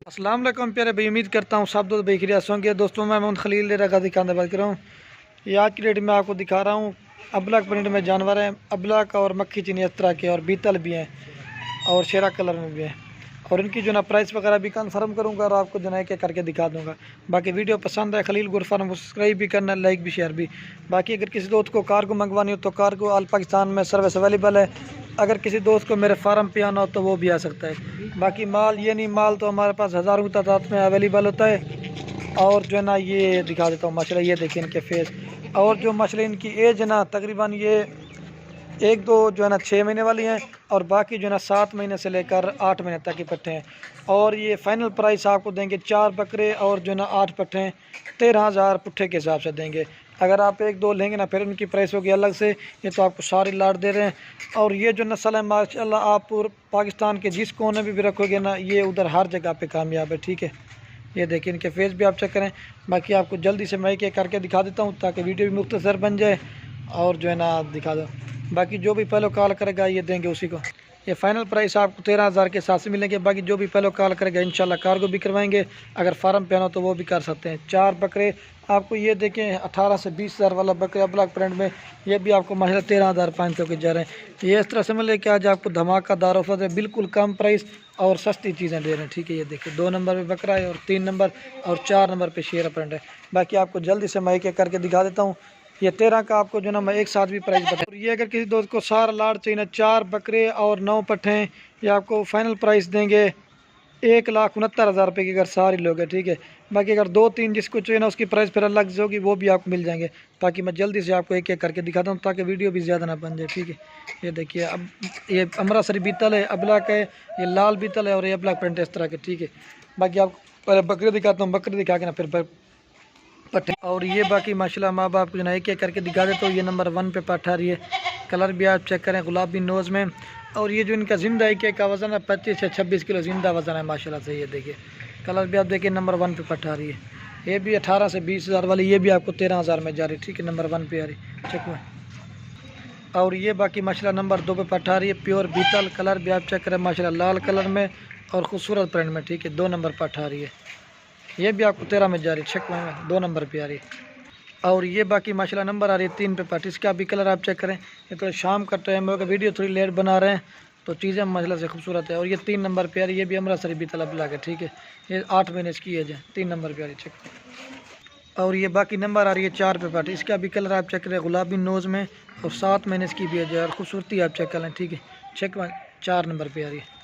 अस्सलाम वालेकुम प्यारे भाई, उम्मीद करता हूँ सब दोस्त भाई खैरियत से होंगे। दोस्तों मैं मोहम्मद खलील गाजी खान बात कर रहा हूँ। ये आज की डेट में आपको दिखा रहा हूँ अबलक प्रिंट में जानवर हैं, अबलक और मक्खी चीनी इस तरह के, और बीतल भी हैं और शेरा कलर में भी हैं। और इनकी जो ना प्राइस वगैरह भी कन्फर्म करूँगा और आपको जो है एक करके दिखा दूँगा। बाकी वीडियो पसंद है खलील गुर फार्म सब्सक्राइब भी करना, लाइक भी शेयर भी। बाकी अगर किसी दोस्त को कार्गो मंगवानी हो तो कार्गो ऑल पाकिस्तान में सर्विस अवेलेबल है। अगर किसी दोस्त को मेरे फार्म पे आना हो तो वो भी आ सकता है। बाकी माल ये नहीं, माल तो हमारे पास हज़ारों की तादाद में अवेलेबल होता है। और जो है ना ये दिखा देता हूँ माशाल्लाह, ये देखिए इनके फेस। और जो माशाल्लाह इनकी एज है ना तकरीबन ये एक दो जो है ना 6 महीने वाली हैं, और बाकी जो है ना 7 महीने से लेकर 8 महीने तक के पट्टे हैं। और ये फाइनल प्राइस आपको देंगे 4 बकरे और जो है ना 8 पट्टे हैं 13,000 पुट्ठे के हिसाब से देंगे। अगर आप एक दो लेंगे ना फिर उनकी प्राइस होगी अलग से। ये तो आपको सारी लाट दे रहे हैं। और ये जो नस्ल है माशाल्लाह आप पाकिस्तान के जिस कोने में भी रखोगे ना ये उधर हर जगह पे कामयाब है। ठीक है, ये देखिए इनके फेस भी आप चेक करें। बाकी आपको जल्दी से मैं एक करके दिखा देता हूँ ताकि वीडियो भी मुख्तसर बन जाए और जो है ना दिखा दो। बाकी जो भी पहले कॉल करेगा ये देंगे उसी को। ये फाइनल प्राइस आपको 13,000 के साथ से मिलेंगे। बाकी जो भी पहले कॉल करेगा इंशाल्लाह कार्गो भी करवाएंगे। अगर फार्म पे आना तो वो भी कर सकते हैं। 4 बकरे आपको ये देखें 18 से 20,000 वाला बकरा ब्लैक प्रिंट में, ये भी आपको माशाल्लाह 13,500 के जा रहे हैं। ये इस तरह से मिले कि आज आपको धमाकेदार ऑफर है, बिल्कुल कम प्राइस और सस्ती चीज़ें दे रहे हैं। ठीक है, ये देखिए 2 नंबर पे बकरा है और 3 नंबर और 4 नंबर पे शेर प्रिंट है। बाकी आपको जल्दी से मैं एक करके दिखा देता हूँ। ये 13 का आपको जो ना मैं एक साथ भी प्राइस बता। और ये अगर किसी दोस्त को सारा लाट चाहिए ना 4 बकरे और 9 पट्टे हैं, ये आपको फाइनल प्राइस देंगे 1,69,000 रुपये की अगर सारी लोग है। ठीक है, बाकी अगर 2-3 जिसको चाहिए ना उसकी प्राइस फिर अलग से होगी, वो भी आपको मिल जाएंगे। ताकि मैं जल्दी से आपको एक करके दिखाता हूँ ताकि वीडियो भी ज़्यादा ना बन जाए। ठीक है, ये देखिए अब ये अमृतसरी बीतल है, अबलक है, ये लाल बीतल है और ये अबलक प्रिंट है इस तरह के। ठीक है, बाकी आपको पहले बकरे दिखाता हूँ, बकरे दिखा के ना फिर पट्टे। और ये बाकी माशाल्लाह माँ बाप को जो है एक करके दिखा देता हूँ। ये नंबर 1 पे पट्टा रही है, कलर भी आप चेक करें गुलाबी नोज़ में। और ये जो इनका जिंदा एक का वज़न है 25 से 26 किलो जिंदा वज़न है माशाल्लाह से। ये देखिए कलर भी आप देखिए नंबर 1 पे पट्टा रही है। ये भी 18 से 20,000 वाली, ये भी आपको 13,000 में जा रही है। ठीक है, नंबर 1 पे आ रही चेक में। और ये बाकी माशाल्लाह नंबर 2 पे पट्टा रही है, प्योर बीतल, कलर भी आप चेक करें माशाल्लाह लाल कलर में और खूबसूरत प्रिंट में। ठीक है, 2 नंबर पट्टा रही है, ये भी आपको 13 में जा रही है। चेक में 2 नंबर पे आ रही है। और ये बाकी माशाल्लाह नंबर आ रही है 3 पे पार्ट। इसका भी कलर आप चेक करें। ये तो शाम का टाइम होगा, वीडियो थोड़ी लेट बना रहे हैं तो चीज़ें माशाल्लाह से खूबसूरत है। और ये 3 नंबर पे आ रही है, ये भी अमृतसरी बीतल अबलक है। ठीक है, ये 8 महीने इसकी एज है, 3 नंबर पे आ रही है चेक। और ये बाकी नंबर आ रही है 4 पे पार्ट। इसका भी कलर आप चेक करें गुलाबी नोज़ में और 7 महीने इसकी भी एज है और खूबसूरती आप चेक करें। ठीक है, चेक में 4 नंबर पर आ रही है।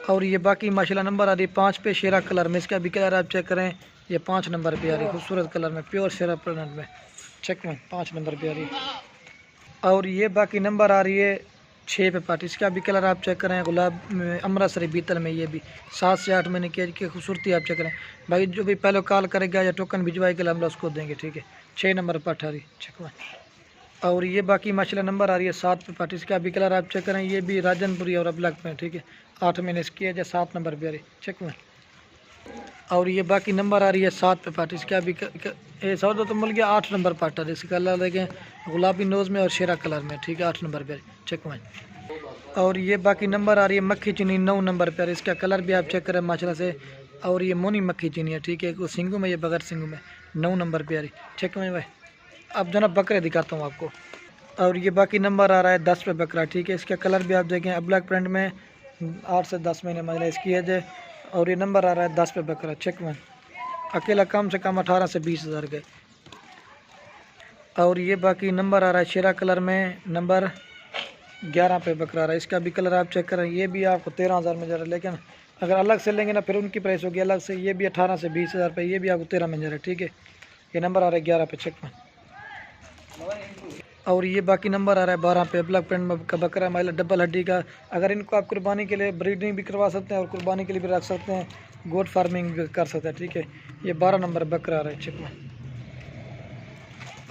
और ये बाकी माशाल्लाह नंबर आ रही है 5 पे शेरा कलर में। इसका भी कलर आप चेक करें, ये 5 नंबर पे आ रही है खूबसूरत कलर में, प्योर शेरा प्रिंट में। चेक में 5 नंबर पे आ रही है। और ये बाकी नंबर आ रही है 6 पे पार्ट। इसका भी कलर आप चेक करें गुलाब में अमृतसरी बीतल में, ये भी 7 से 8 महीने की खूबसूरती आप चेक करें। भाई जो भी पहले कॉल करेगा या टोकन भिजवाए के लिए हम उसको देंगे। ठीक है, 6 नंबर पर आ रही चेक में। और ये बाकी माशाल्लाह नंबर आ रही है 7 पे पार्ट। इसका भी कलर आप चेक करें, ये भी राजनपुरी और अबलक में। ठीक है, 8 महीने इसकी है, 7 नंबर पे आ रही चेक में। और ये बाकी नंबर आ रही है 7 पे पार्ट। इसका भी ये सौ तो मिल गया 8 नंबर पार्ट है। इसका कलर देखें गुलाबी नोज़ में और शेरा कलर में। ठीक है, 8 नंबर पे चेक में। और ये बाकी नंबर आ रही है मक्खी चीनी 9 नंबर पर। इसका कलर भी आप चेक करें माशाल्लाह से। और ये मोनी मक्खी चीनी है। ठीक है, सिंगू में, ये बगैर सिंगू में 9 नंबर पे आ रही चेक में। भाई अब जनाब बकरे दिखाता हूँ आपको। और ये बाकी नंबर आ रहा है 10 पे बकरा। ठीक है, इसका कलर भी आप देखें अबलक प्रिंट में, 8 से 10 महीने मतलब इसकी एज है। और ये नंबर आ रहा है 10 पे बकरा चेक में, अकेला कम से कम 18 से 20,000 के। और ये बाकी नंबर आ रहा है शेरा कलर में, नंबर 11 पे बकरा आ रहा है। इसका भी कलर आप चेक करें, ये भी आपको 13,000 में जा रहा है। लेकिन अगर अलग से लेंगे ना फिर उनकी प्राइस होगी अलग से। ये भी 18 से 20,000 रुपये, ये भी आपको 13 में जा रहा है। ठीक है, ये नंबर आ रहा है 11 पे चेक में। और ये बाकी नंबर आ रहा है 12 पे ब्लैक प्रिंट का बकरा माइला डबल हड्डी का। अगर इनको आप कुर्बानी के लिए ब्रीडिंग भी करवा सकते हैं और कुर्बानी के लिए भी रख सकते हैं, गोट फार्मिंग भी कर सकते हैं। ठीक है, ये 12 नंबर बकरा आ रहा है चेक में।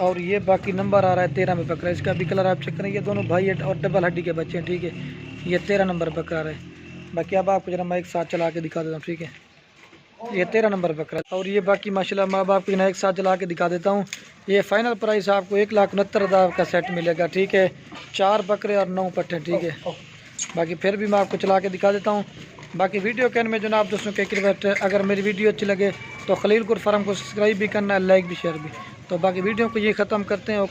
और ये बाकी नंबर आ रहा है 13 में बकरा। इसका भी कलर आप चेक करें, ये दोनों भाई और डबल हड्डी के बच्चे हैं। ठीक है, ये 13 नंबर बकरा आ रहा है। बाकी अब आपको जरा मैं एक साथ चला के दिखा देता हूँ। ठीक है, ये 13 नंबर बकरा। और ये बाकी माशाल्लाह माँ बाप को एक साथ चला के दिखा देता हूँ। ये फाइनल प्राइस आपको 1,69,000 का सेट मिलेगा। ठीक है, 4 बकरे और 9 पट्टे। ठीक है, बाकी फिर भी मैं आपको चला के दिखा देता हूँ। बाकी वीडियो के में जनाब दोस्तों के रिक्वेस्ट है, अगर मेरी वीडियो अच्छी लगे तो खलील कुर फार्म को सब्सक्राइब भी करना है, लाइक भी शेयर भी। तो बाकी वीडियो को ये ख़त्म करते हैं।